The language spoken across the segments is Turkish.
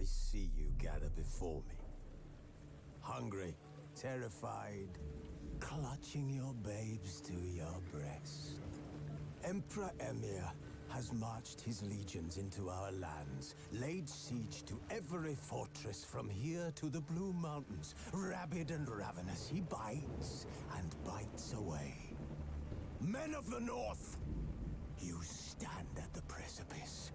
I see you gather before me. Hungry, terrified, clutching your babes to your breast. Emperor Emir has marched his legions into our lands, laid siege to every fortress from here to the Blue Mountains. Rabid and ravenous, he bites and bites away. Men of the North, you stand at the precipice.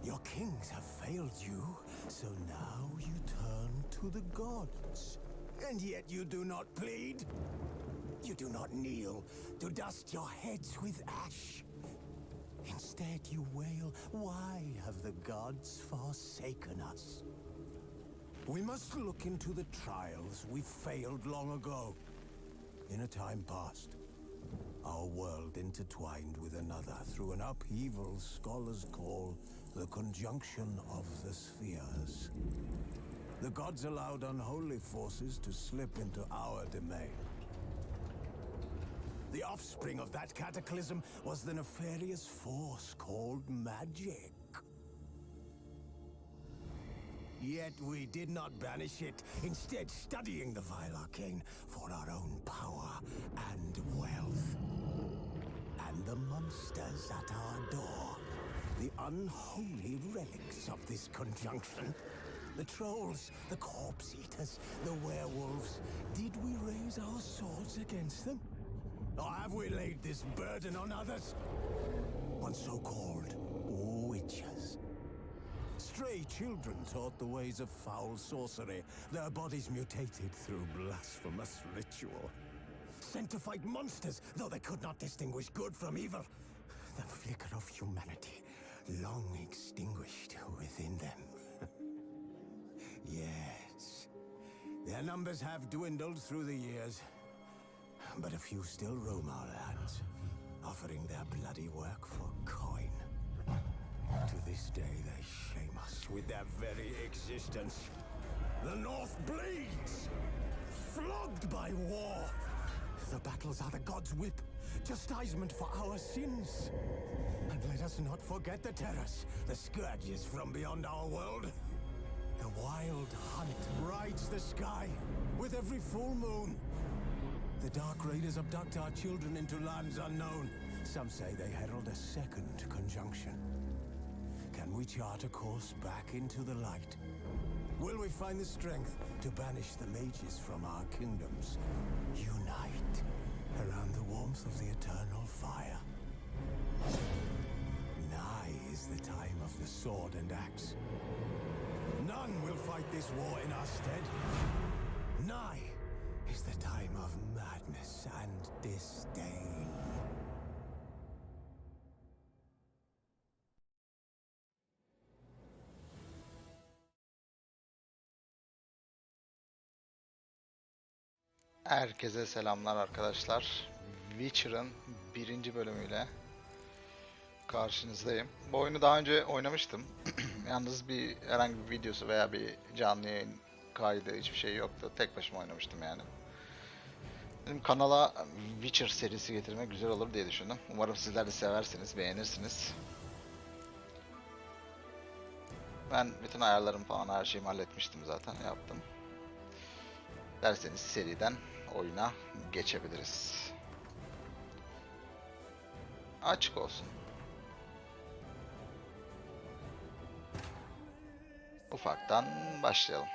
Your kings have failed you, so now you turn to the gods. And yet you do not plead. You do not kneel to dust your heads with ash. Instead you wail, why have the gods forsaken us? We must look into the trials we failed long ago. In a time past, our world intertwined with another through an upheaval scholars call the conjunction of the spheres. The gods allowed unholy forces to slip into our domain. The offspring of that cataclysm was the nefarious force called magic. Yet we did not banish it, instead studying the vile arcane for our own power and wealth. And the monsters at our door, the unholy relics of this conjunction. The trolls, the corpse eaters, the werewolves. Did we raise our swords against them? Or have we laid this burden on others? On so-called witches. Stray children taught the ways of foul sorcery, their bodies mutated through blasphemous ritual. Sent to fight monsters, though they could not distinguish good from evil. The flicker of humanity, long extinguished within them. Yes, their numbers have dwindled through the years. But a few still roam our lands, offering their bloody work for coin. To this day, they shame us with their very existence. The North bleeds, flogged by war. The battles are the gods' whip, chastisement for our sins. And let us not forget the terrors, the scourges from beyond our world. The wild hunt rides the sky with every full moon. The Dark Raiders abduct our children into lands unknown. Some say they herald a second conjunction. Can we chart a course back into the light? Will we find the strength to banish the mages from our kingdoms? Unite around the warmth of the eternal fire. Nigh is the time of the sword and axe. None will fight this war in our stead. Nigh is the time of madness and disdain. Herkese selamlar arkadaşlar. Witcher'ın 1. bölümüyle karşınızdayım. Bu oyunu daha önce oynamıştım. Yalnız herhangi bir videosu veya bir canlı yayın kaydı hiçbir şey yoktu. Tek başıma oynamıştım yani. Benim kanala Witcher serisi getirmek güzel olur diye düşündüm. Umarım sizler de seversiniz, beğenirsiniz. Ben bütün ayarlarımı falan her şeyimi halletmiştim zaten, yaptım. Derseniz seriden oyuna geçebiliriz. Açık olsun. Ufaktan başlayalım.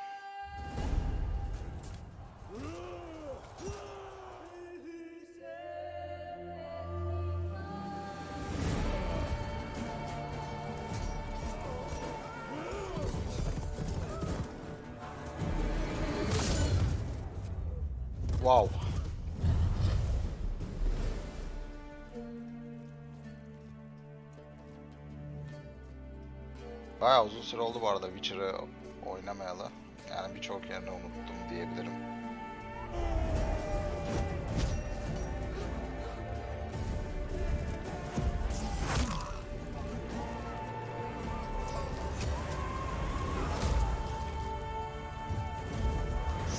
Wow. Bayağı uzun süre oldu bu arada Witcher'ı oynamayalı. Yani birçok yerini unuttum diyebilirim.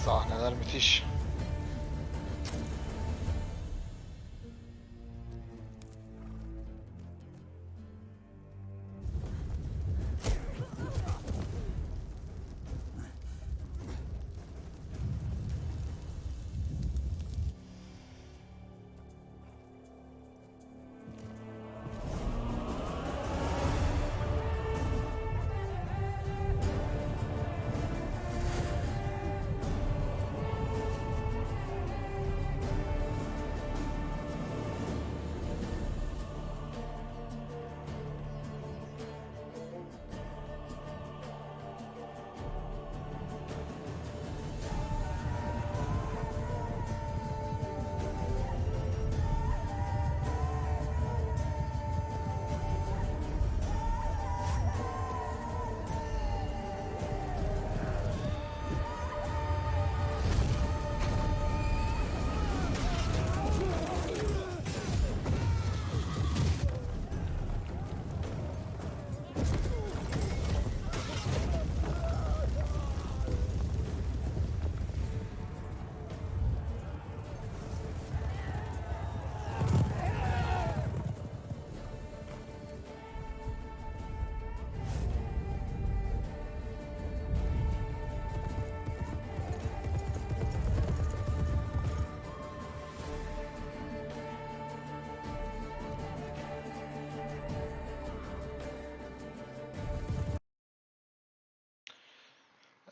Sahneler müthiş.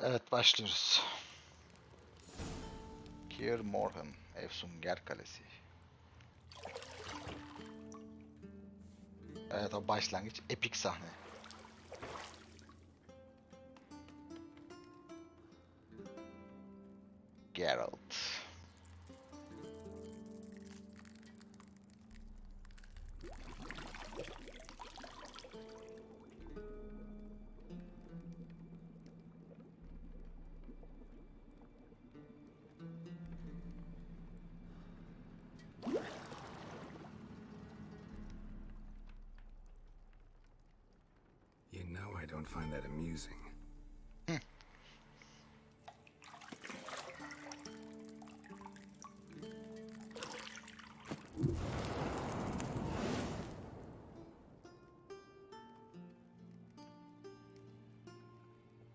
Evet, başlıyoruz. Kier Morhen, Efsunger Kalesi. Evet, o başlangıç epik sahne. Geralt. You know I don't find that amusing.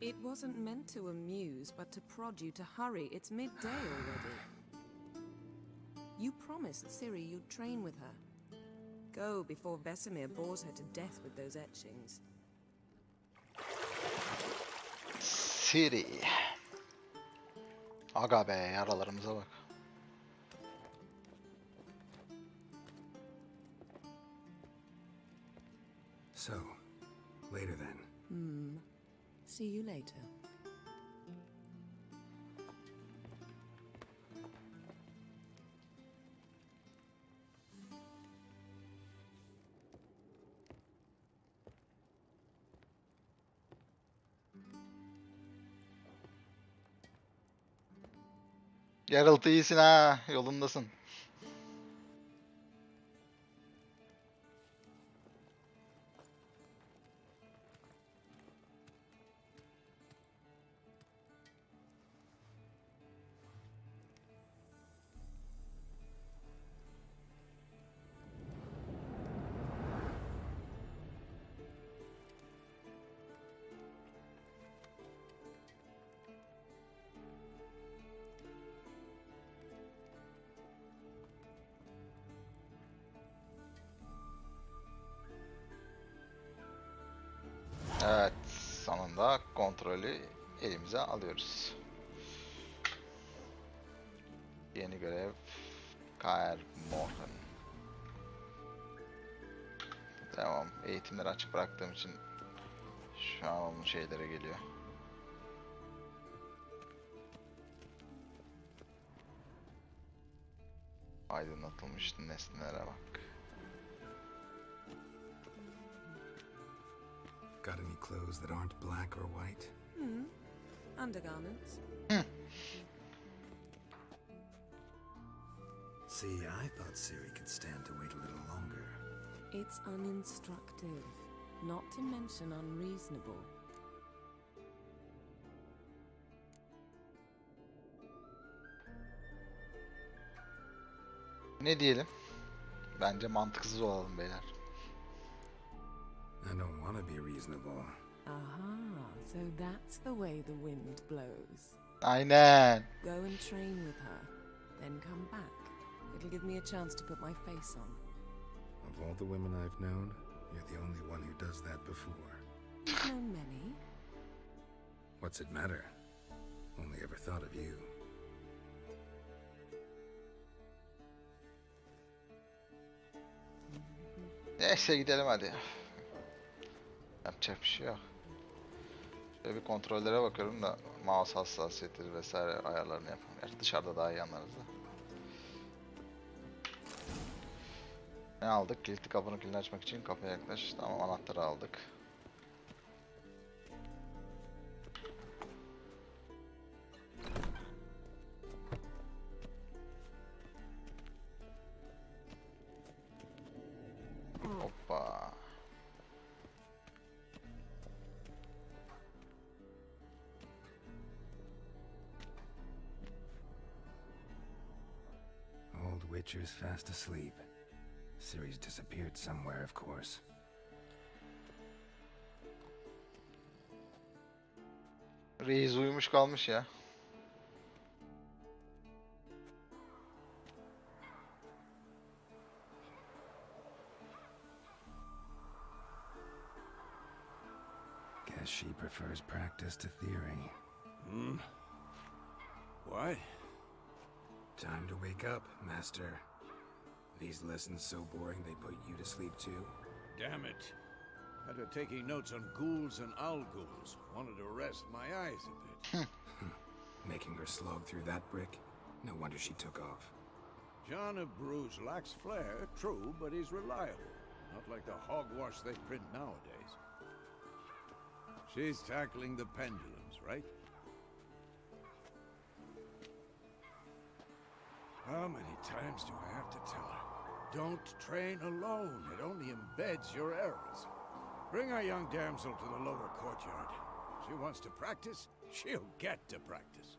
It wasn't meant to amuse, but to prod you to hurry. It's midday already. You promised Ciri you'd train with her. Go before Vesemir bores her to death with those etchings. Ciri. Aga be, yaralarımıza bak. So, later then. See you later. Geralt iyisin ha, yolundasın. Evet, sonunda kontrolü elimize alıyoruz. Yeni görev Kaer Morhen. Tamam, eğitimleri açık bıraktığım için şu an onun şeylere geliyor. Aydınlatılmış nesnelere bak. Got any clothes that aren't black or white? Undergarments. See, I thought Ciri could stand to wait a little longer. It's uninstructive, not to mention unreasonable. Ne diyelim? Bence mantıksız olalım beyler. I don't want to be reasonable. Aha, so that's the way the wind blows. Aynen. Go and train with her, then come back. It'll give me a chance to put my face on. Of all the women I've known, you're the only one who does that before. You've known many. What's it matter? Only ever thought of you. Neyse gidelim hadi. Yapacak bir şey yok. Şöyle bir kontrollere bakıyorum da mouse hassasiyeti vesaire ayarlarını yapalım. Gerçi dışarıda daha iyi anlarız da. Ne aldık? Kilitli kapının kilidini açmak için kapıya yaklaş. Tamam, anahtarı aldık. Hoppa. Old Witcher's fast asleep. Ciri's disappeared somewhere, of course. Reis uyumuş kalmış ya. Guess she prefers practice to theory. What? Time to wake up, Master. These lessons so boring they put you to sleep too? Damn it. After taking notes on ghouls and owl ghouls, wanted to rest my eyes a bit. Making her slog through that brick? No wonder she took off. John of Bruges lacks flair, true, but he's reliable. Not like the hogwash they print nowadays. She's tackling the pendulums, right? How many times do I have to tell her? Don't train alone. It only embeds your errors. Bring our young damsel to the lower courtyard. She wants to practice, she'll get to practice.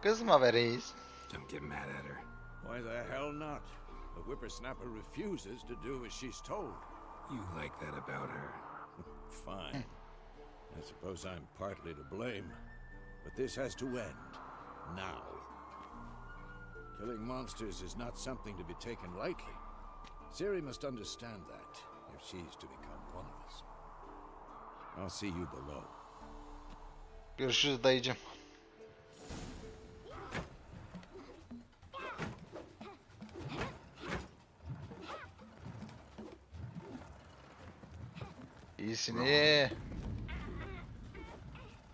Kızma be reis. Don't get mad at her. Why the hell not? The whippersnapper refuses to do as she's told. You like that about her. Fine. I suppose I'm partly to blame. But this has to end. Now. Killing monsters is not something to be taken lightly. Ciri must understand that, if she's to become one of us. I'll see you below. Görüşürüz dayıcım. İyisin iyi.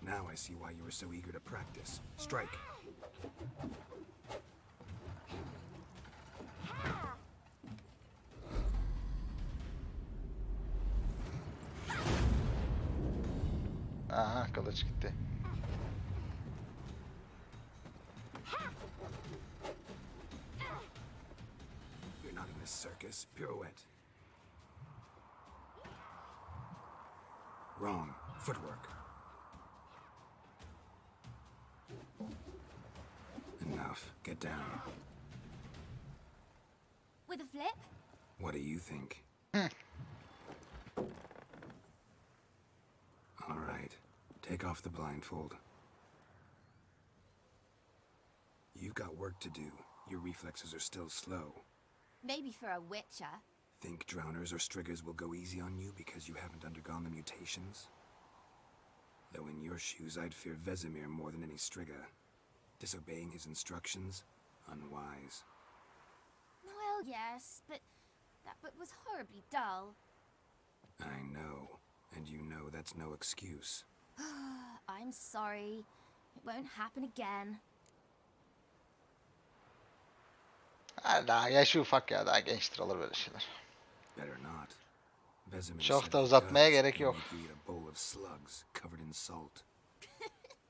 Now I see why you were so eager to practice. Strike. Aha, kılıç gitti. You're not in this circus. Pirouette. Wrong. Footwork. Enough. Get down. With a flip? What do you think? All right. Take off the blindfold. You've got work to do. Your reflexes are still slow. Maybe for a witcher. Think drowners or striggers will go easy on you because you haven't undergone the mutations? Though in your shoes, I'd fear Vesemir more than any strigger. Disobeying his instructions? Unwise. Well, yes, but that book was horribly dull. I know. And you know that's no excuse. I'm sorry. It won't happen again. Ha, daha yaşı ufak ya, daha gençtir, olur böyle şeyler. Better not. Vesemir Çok said da if he uzatmaya does, gerek he'll yok. make you eat a bowl of slugs covered in salt.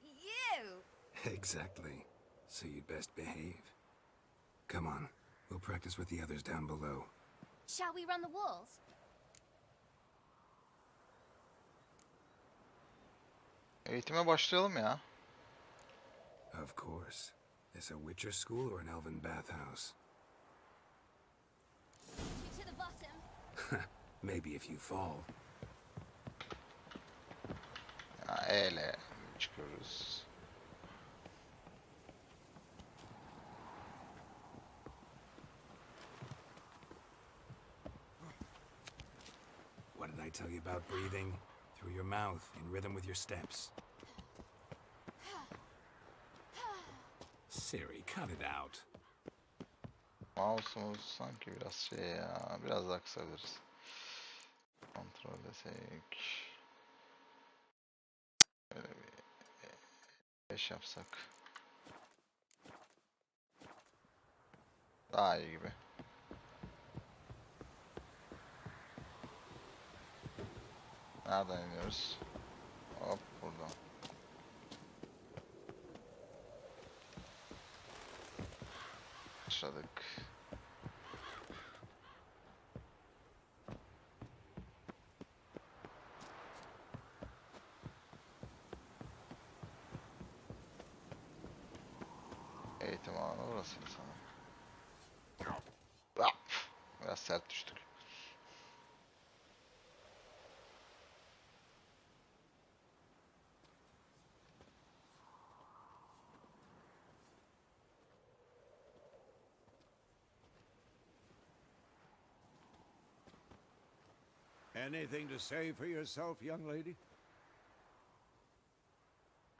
You! Exactly. So you'd best behave. Come on. We'll practice with the others down below. Shall we run the walls? Eğitime başlayalım ya. Of course. This a Witcher school or an elven bathhouse? To the bottom. Maybe if you fall. Ha, öyle çıkıyoruz. What did I tell you about breathing? Through your mouth, in rhythm with your steps. Ciri, cut it out. Mouse'umuz sanki biraz şey ya, biraz daha kısabiliriz. Kontrol desek. Böyle bir 5 yapsak. Daha iyi gibi. Nereden iniyoruz? Hop buradan. Başladık. Eğitim alanı burası sana. Biraz sert düştük. Anything to say for yourself, young lady?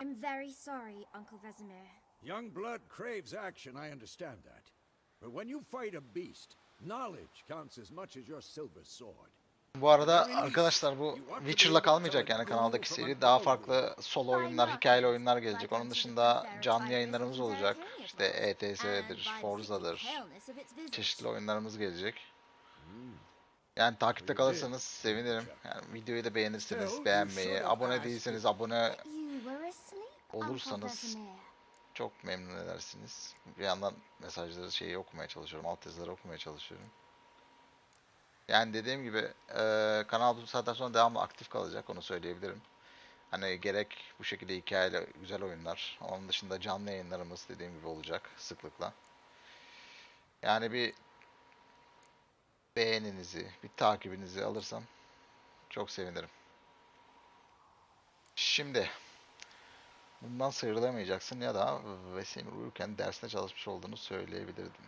I'm very sorry, Uncle Vesemir. Young blood craves action, I understand that. But when you fight a beast, knowledge counts as much as your silver sword. Bu arada arkadaşlar bu Witcher'la kalmayacak yani kanaldaki seri. Daha farklı solo oyunlar, hikayeli oyunlar gelecek. Onun dışında canlı yayınlarımız olacak. İşte ETS'dir, Forza'dır. Çeşitli oyunlarımız gelecek. Yani takipte kalırsanız sevinirim. Yani videoyu da beğenirseniz beğenmeyi, abone değilseniz abone olursanız çok memnun edersiniz. Bir yandan mesajları okumaya çalışıyorum, altyazıları okumaya çalışıyorum. Yani dediğim gibi kanal bu saatten sonra devamlı aktif kalacak, onu söyleyebilirim. Hani gerek bu şekilde hikayeli güzel oyunlar, onun dışında canlı yayınlarımız dediğim gibi olacak sıklıkla. Yani bir beğeninizi, bir takibinizi alırsam çok sevinirim. Şimdi bundan sıyrılamayacaksın ya da Vesemir uyurken dersine çalışmış olduğunu söyleyebilirdim.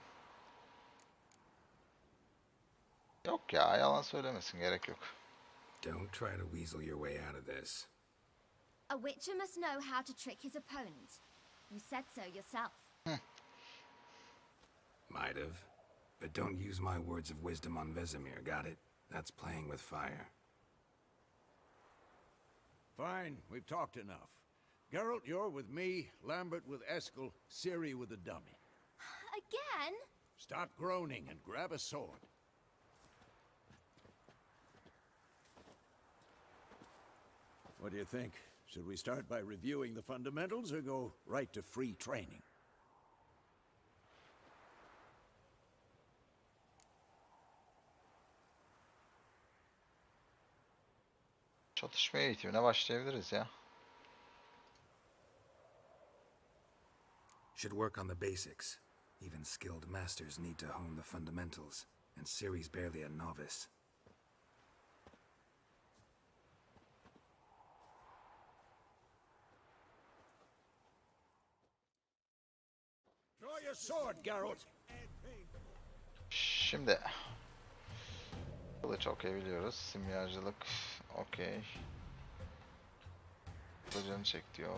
Yok ya, yalan söylemesin, gerek yok. Don't try to weasel your way out of this. A witcher must know how to trick his opponent. You said so yourself. Might have. But don't use my words of wisdom on Vesemir, got it? That's playing with fire. Fine, we've talked enough. Geralt, you're with me, Lambert with Eskel, Ciri with the dummy. Again? Stop groaning and grab a sword. What do you think? Should we start by reviewing the fundamentals or go right to free training? Çatışma eğitimine başlayabiliriz ya. Should work on the basics. Even skilled masters need to hone the fundamentals, and Ciri's barely a novice. Draw your sword, Geralt. Şimdi kılıç okey biliyoruz. Simyacılık okey. Kılıcını çek diyor.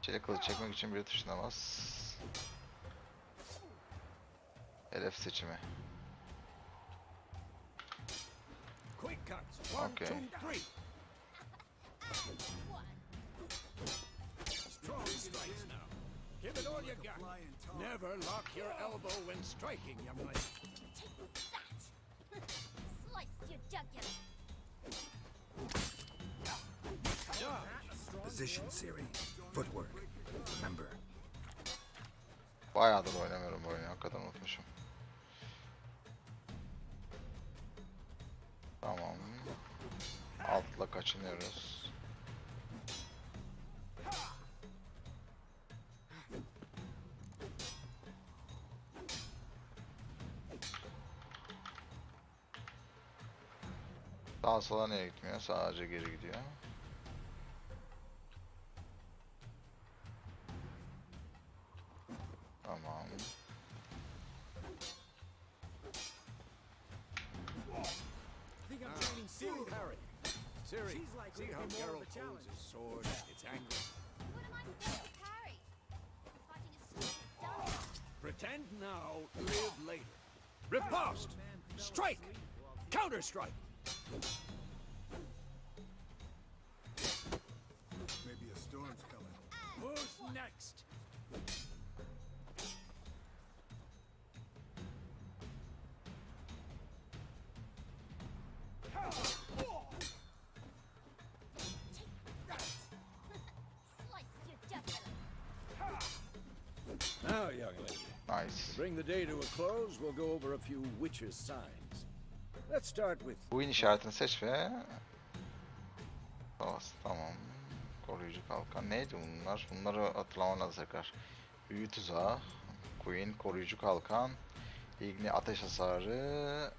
Çelik kılıç çekmek için bir tuşuna bas. Hedef seçimi. Quick cuts. 1, 2, 3. Strong strikes now. Give it all you got. Never lock your elbow when striking, young lady. That! Sliced your jugular. Position, Ciri. Footwork. Remember. Bayağıdır oynamıyorum bu oyunu. Hakikaten unutmuşum. Tamam. Altla kaçınıyoruz. Sağa sola niye gitmiyor? Sadece geri gidiyor. Tamam. Harry. Ciri, see how Geralt holds his sword? It's angry. What am I supposed to parry? I'm fighting a stupid dummy. Pretend now, live later. Riposte! Strike! Counter-strike! Maybe a storm's coming. Who's next? Sliced your jugular. Now, young lady, Nice. to bring the day to a close, we'll go over a few witches' signs. Let's start with Win işaretini seç ve bas. Tamam. Koruyucu kalkan. Neydi bunlar? Bunları hatırlaman lazım tekrar. Büyü tuzağı. Queen koruyucu kalkan. İgni ateş hasarı.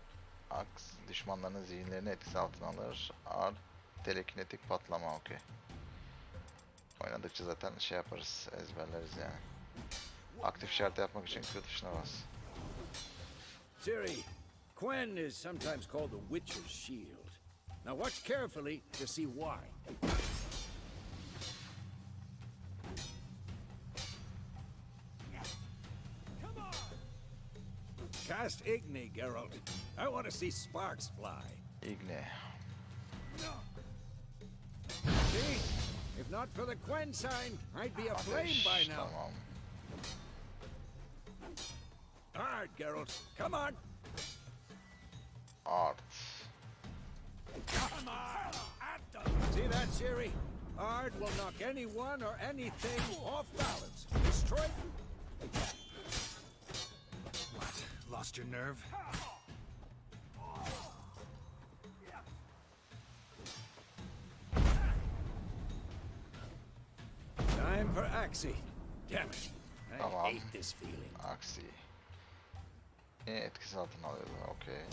Aks düşmanların zihinlerini etkisi altına alır. Art telekinetik patlama. Okey. Oynadıkça zaten şey yaparız. Ezberleriz yani. Aktif işareti yapmak için Q tuşuna bas. Ciri. Quen is sometimes called the Witcher's Shield. Now watch carefully to see why. Cast Igni, Geralt. I want to see sparks fly. Igne. See? If not for the Quen sign, I'd be aflame by now. Tamam. Hard, Geralt. Come on. Art. Come on. See that, Ciri? Ard will knock anyone or anything off balance. Destroy. What? Lost your nerve? Time for Axie. Damn it. I Tamam. hate this feeling. Aksi. Etkisi altına alıyordu. Okey.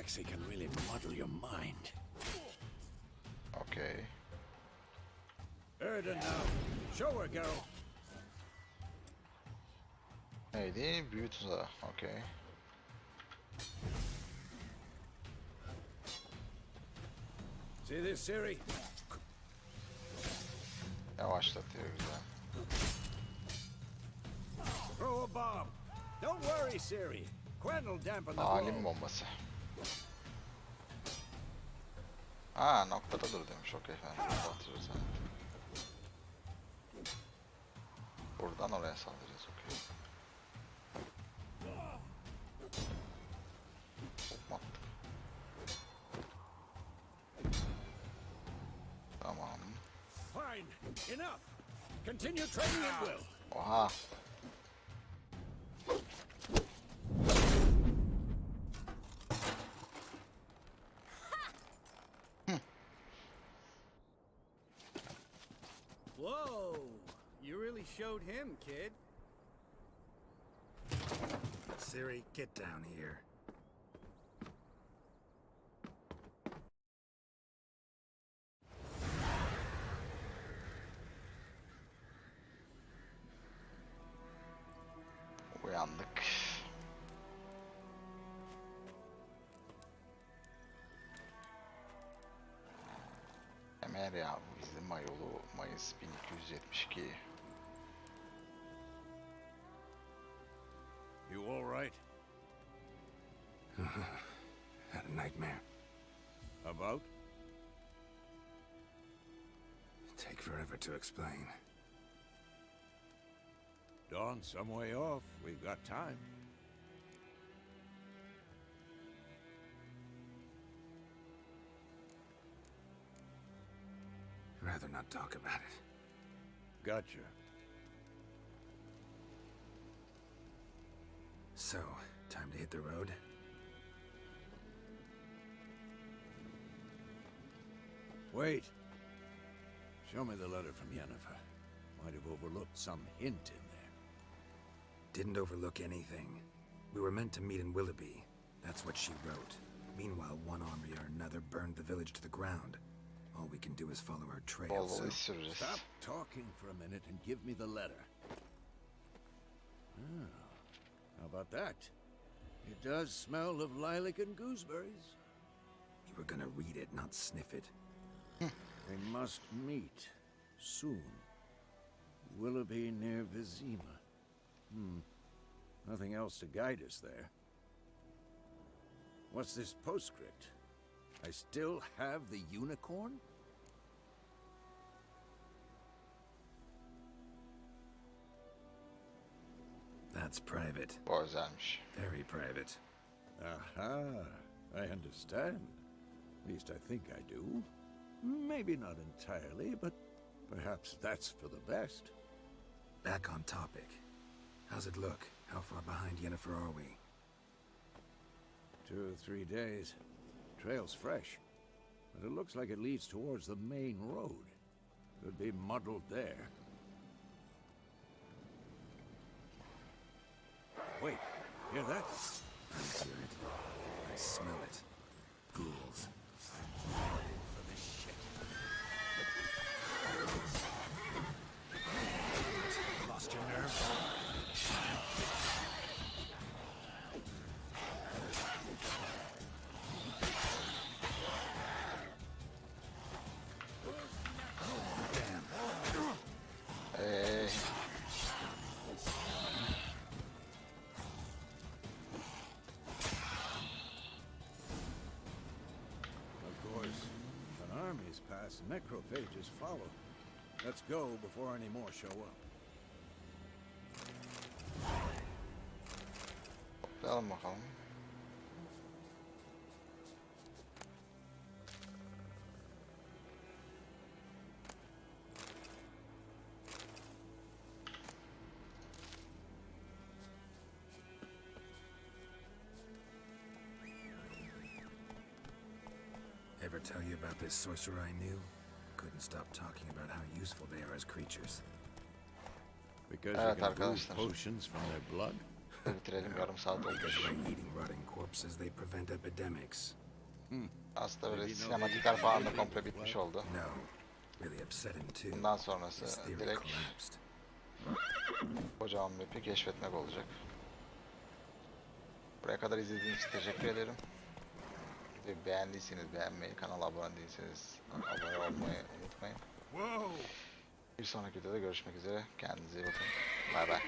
Axie can really muddle your mind. Okey. Erda now. Show her, Geralt. Neydi? Büyü tuzağı. Okey. See this, Ciri? Yavaşlatıyor güzel. Throw a bomb. Don't worry, Ciri. Quen will dampen the Alim blow. bombası. Aa, noktada dur demiş. Okey efendim. Batırırız yani. Buradan oraya saldıracağız. Okey. Hop attık. Tamam. Fine. Enough. Continue training at will. Oha. Whoa! You really showed him, kid. Ciri, get down here. Uyandık. Emerya bizim ayolu Mayıs 1272. You all right? Had a nightmare. About? Take forever to explain. Dawn's some way off. We've got time. Rather not talk about it. Gotcha. So, time to hit the road? Wait. Show me the letter from Yennefer. Might have overlooked some hint in there. Didn't overlook anything. We were meant to meet in Willoughby. That's what she wrote. Meanwhile, one army or another burned the village to the ground. All we can do is follow her trail, Bol so... bol iş süreceğiz. Stop talking for a minute and give me the letter. Ah, how about that? It does smell of lilac and gooseberries. You were gonna read it, not sniff it. We must meet soon. Willoughby near Vizima. Nothing else to guide us there. What's this postscript? I still have the unicorn? That's private. Bu özelmiş. Very private. Aha, I understand. At least I think I do. Maybe not entirely, but perhaps that's for the best. Back on topic. How's it look? How far behind Yennefer are we? 2 or 3 days. Trail's fresh, but it looks like it leads towards the main road. Could be muddled there. Wait, hear that? I hear it. I smell it. Ghouls. For this shit. Lost your nerve? necrophages follow. Let's go before any more show up. Toplayalım bakalım. Ever tell you about this sorcerer I knew? Couldn't stop talking about how useful they are as creatures. Because Evet you can brew arkadaşlar. potions from their blood? Bitirelim, yarım saat oldu. Because by eating rotting corpses, they prevent epidemics. Aslında böyle sinematikler falan da komple bitmiş oldu. No, really upsetting too. Bundan His sonrası theory direkt collapsed. kocaman map'i keşfetmek olacak. Buraya kadar izlediğiniz için teşekkür ederim. Beğendiyseniz beğenmeyi, kanala abone değilseniz abone olmayı unutmayın. Bir sonraki videoda görüşmek üzere. Kendinize iyi bakın. Bay bay.